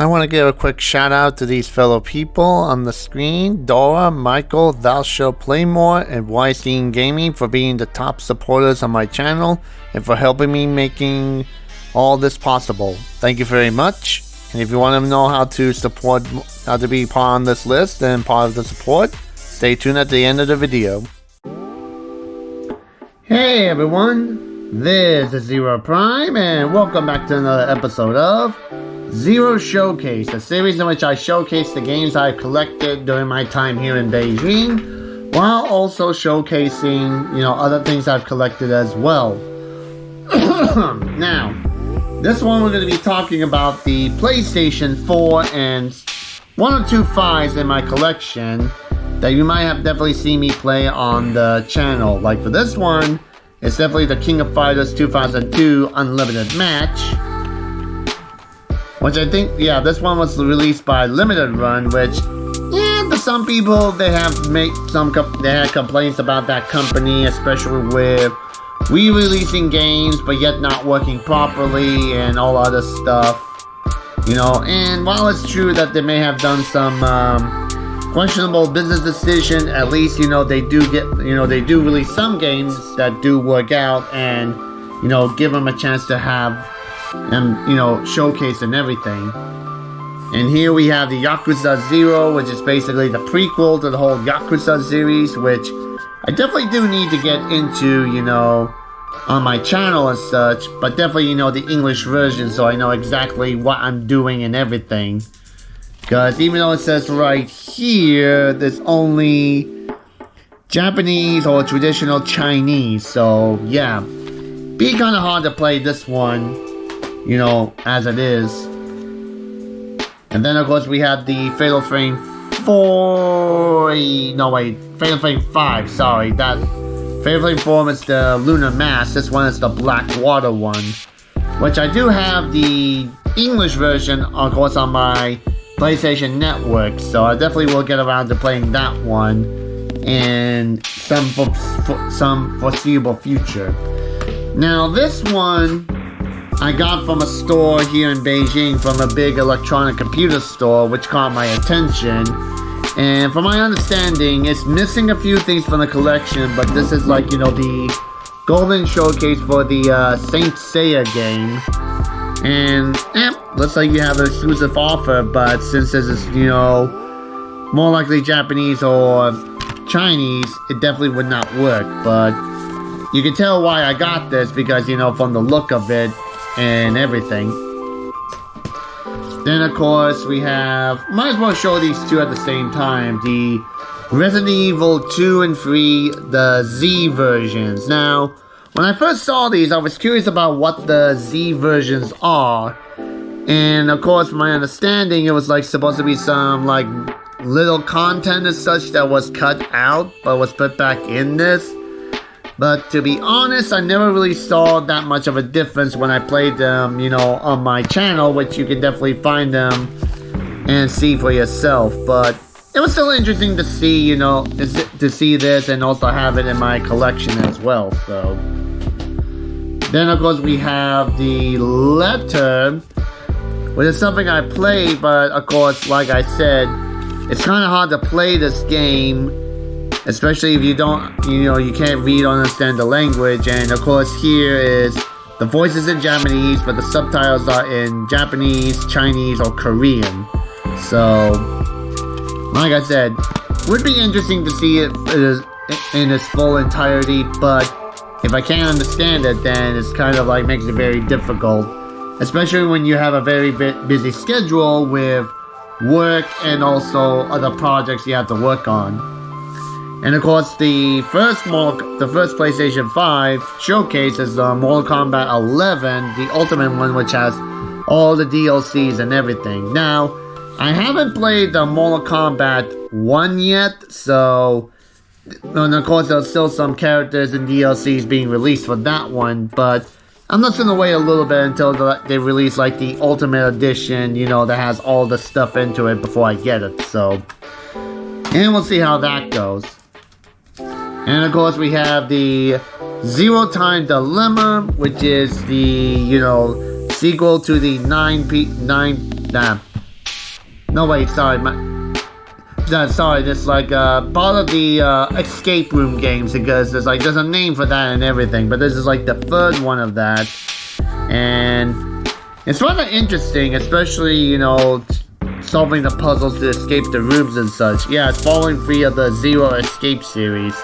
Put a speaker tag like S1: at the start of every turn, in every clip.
S1: I want to give a quick shout out to these fellow people on the screen: Dora, Michael, Thou Shall Play More, and Weinstein Gaming for being the top supporters on my channel and for helping me making all this possible. Thank you very much. And if you want to know how to be part on this list and part of the support, stay tuned at the end of the video. Hey everyone, this is Zero Prime and welcome back to another episode of Zero Showcase, a series in which I showcase the games I've collected during my time here in Beijing, while also showcasing, other things I've collected as well. Now, this one we're going to be talking about the PlayStation 4 and one or two files in my collection that you might have definitely seen me play on the channel. Like for this one, it's definitely the King of Fighters 2002 Unlimited Match, which I think, this one was released by Limited Run, which, to some people, they had complaints about that company, especially with re-releasing games but yet not working properly and all other stuff, and while it's true that they may have done some questionable business decision, at least they do release some games that do work out and give them a chance to have them showcase and everything. And here we have the Yakuza 0, which is basically the prequel to the whole Yakuza series, which I definitely do need to get into, on my channel and such, but definitely, the English version, so I know exactly what I'm doing and everything. Because even though it says right here, there's only Japanese or traditional Chinese, so yeah, be kind of hard to play this one, as it is. And then of course we have the Fatal Frame 5, sorry, that Fatal Frame 4 is the Lunar Mask. This one is the Blackwater one, which I do have the English version, of course, on my PlayStation Network, so I definitely will get around to playing that one in some foreseeable future. Now this one I got from a store here in Beijing, from a big electronic computer store, which caught my attention. And from my understanding, it's missing a few things from the collection, but this is like, the golden showcase for the Saint Seiya game. And, looks like you have an exclusive offer, but since this is, more likely Japanese or Chinese, it definitely would not work. But you can tell why I got this, because, from the look of it and everything. Then, of course, we have, might as well show these two at the same time, the Resident Evil 2 and 3, the Z versions. Now, when I first saw these, I was curious about what the Z versions are. And, of course, from my understanding, it was, supposed to be some, little content as such that was cut out, but was put back in this. But to be honest, I never really saw that much of a difference when I played them, on my channel, which you can definitely find them and see for yourself. But it was still interesting to see, to see this and also have it in my collection as well. So then, of course, we have the Letter, which is something I played, but of course, like I said, it's kind of hard to play this game, especially if you don't, you can't read or understand the language. And of course here is the voices in Japanese, but the subtitles are in Japanese, Chinese, or Korean. So, like I said, would be interesting to see it in its full entirety, but if I can't understand it, then it's kind of makes it very difficult, especially when you have a very busy schedule with work and also other projects you have to work on. And of course, the first PlayStation 5 showcase is the Mortal Kombat 11, the Ultimate one, which has all the DLCs and everything. Now, I haven't played the Mortal Kombat 1 yet, so, and of course, there's still some characters and DLCs being released for that one, but I'm just gonna wait a little bit until they release the Ultimate Edition, that has all the stuff into it before I get it. So, and we'll see how that goes. And of course, we have the Zero Time Dilemma, which is the, sequel to the No, wait, sorry. Sorry, this like part of the escape room games, because there's a name for that and everything, but this is like the third one of that, and it's rather interesting, especially, you know, solving the puzzles to escape the rooms and such. Yeah, it's following free of the Zero Escape series.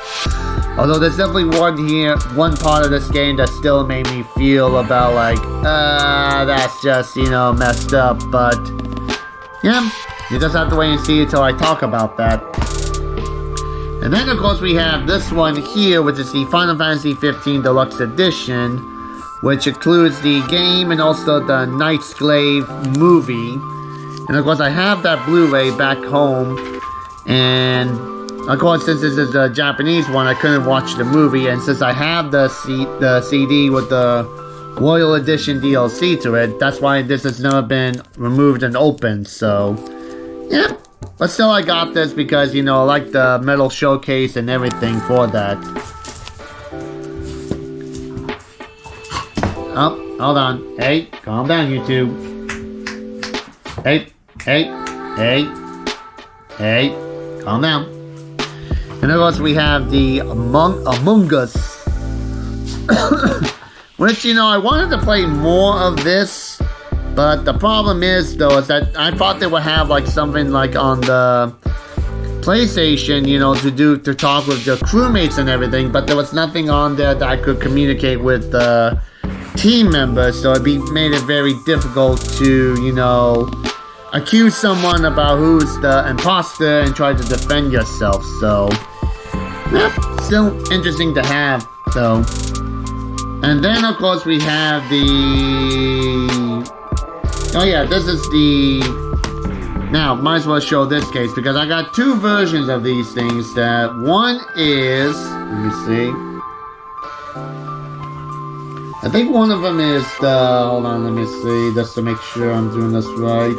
S1: Although there's definitely one part of this game that still made me feel about like, that's just, you know, messed up, but yeah. You just have to wait and see until I talk about that. And then, of course, we have this one here, which is the Final Fantasy 15 Deluxe Edition, which includes the game and also the Night Slave movie. And, of course, I have that Blu-ray back home. And, of course, since this is a Japanese one, I couldn't watch the movie. And since I have the CD with the Royal Edition DLC to it, that's why this has never been removed and opened, so... yeah, but still I got this because, you know, I like the metal showcase and everything for that. Oh, hold on. Hey, calm down, you two. Hey, calm down. And of course we have the Among Us. Which, you know, I wanted to play more of this. But the problem is, though, is that I thought they would have like something like on the PlayStation, you know, to talk with the crewmates and everything. But there was nothing on there that I could communicate with the team members, so made it very difficult to, you know, accuse someone about who's the imposter and try to defend yourself. So, yeah, still interesting to have, though. And then, of course, we have the... oh yeah, this is the... now, might as well show this case, because I got two versions of these things. That one is... let me see. I think one of them is the... hold on, let me see, just to make sure I'm doing this right.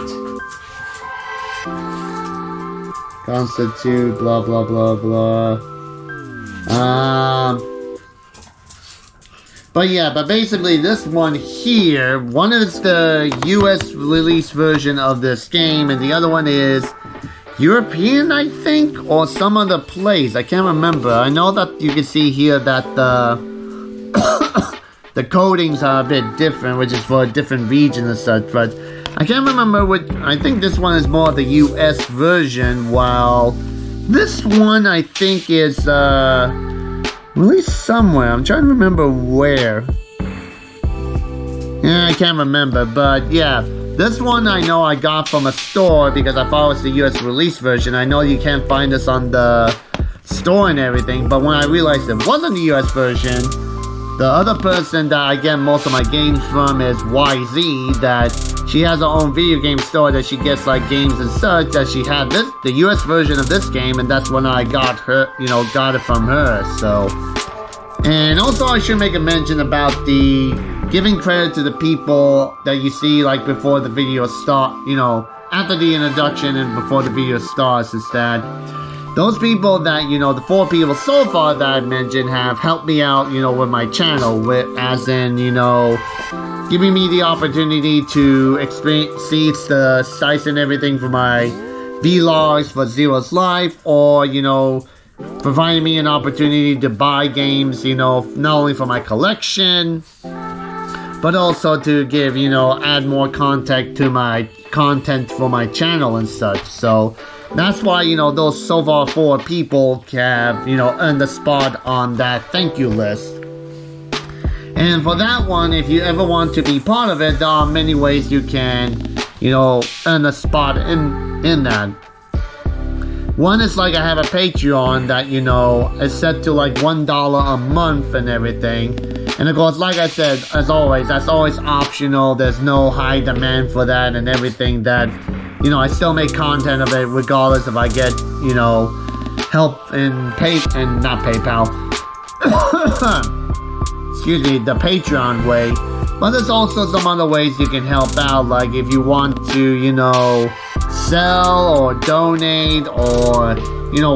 S1: Constitute, blah, blah, blah, blah. But yeah, but basically this one here, one is the US release version of this game, and the other one is European, I think, or some other place. I can't remember. I know that you can see here that the the codings are a bit different, which is for a different region and such, but I can't remember which. I think this one is more the US version, while this one I think is released somewhere. I'm trying to remember where. Yeah, I can't remember, but yeah. This one I know I got from a store because I thought it was the US release version. I know you can't find this on the store and everything, but when I realized it wasn't the US version, the other person that I get most of my games from is YZ, that she has her own video game store that she gets like games and such, that she had the US version of this game, and that's when I got it from her. So, and also I should make a mention about the giving credit to the people that you see like before the video start, after the introduction and before the video starts, is that those people that, the 4 people so far that I've mentioned have helped me out, with my channel, as in, giving me the opportunity to see the sites and everything for my vlogs for Zero's Life, or, providing me an opportunity to buy games, not only for my collection, but also to give, add more content to my content for my channel and such. So that's why, those so far 4 people have, earned a spot on that thank you list. And for that one, if you ever want to be part of it, there are many ways you can, earn a spot in that. One is like I have a Patreon that, is set to like $1 a month and everything. And of course, like I said, as always, that's always optional. There's no high demand for that and everything. That, I still make content of it regardless if I get, help in not PayPal. Excuse me, the Patreon way. But there's also some other ways you can help out, like if you want to, sell or donate, or,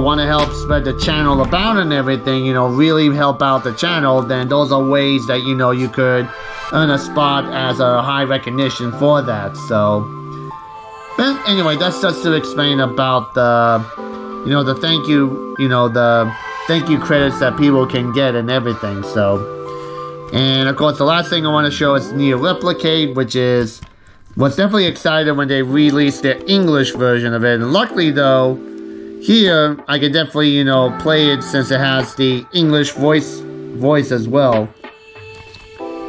S1: want to help spread the channel about and everything, really help out the channel, then those are ways that, you could earn a spot as a high recognition for that. So, But anyway, that's just to explain about the, the thank you, the thank you credits that people can get and everything. So, and of course, the last thing I want to show is Neo Replicate, which was definitely excited when they released the English version of it. And luckily, though, here I can definitely, play it since it has the English voice as well.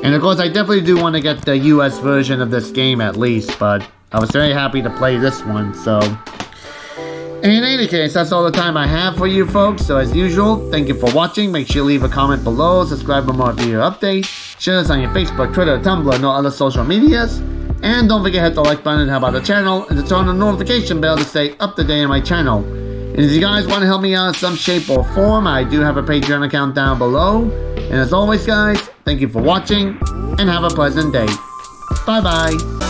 S1: And of course, I definitely do want to get the US version of this game at least, but I was very happy to play this one, so. In any case, that's all the time I have for you folks. So as usual, thank you for watching. Make sure you leave a comment below, subscribe for more video updates, share us on your Facebook, Twitter, Tumblr, and all other social medias. And don't forget to hit the like button and help out the channel, and to turn on the notification bell to stay up to date on my channel. And if you guys want to help me out in some shape or form, I do have a Patreon account down below. And as always guys, thank you for watching, and have a pleasant day. Bye bye.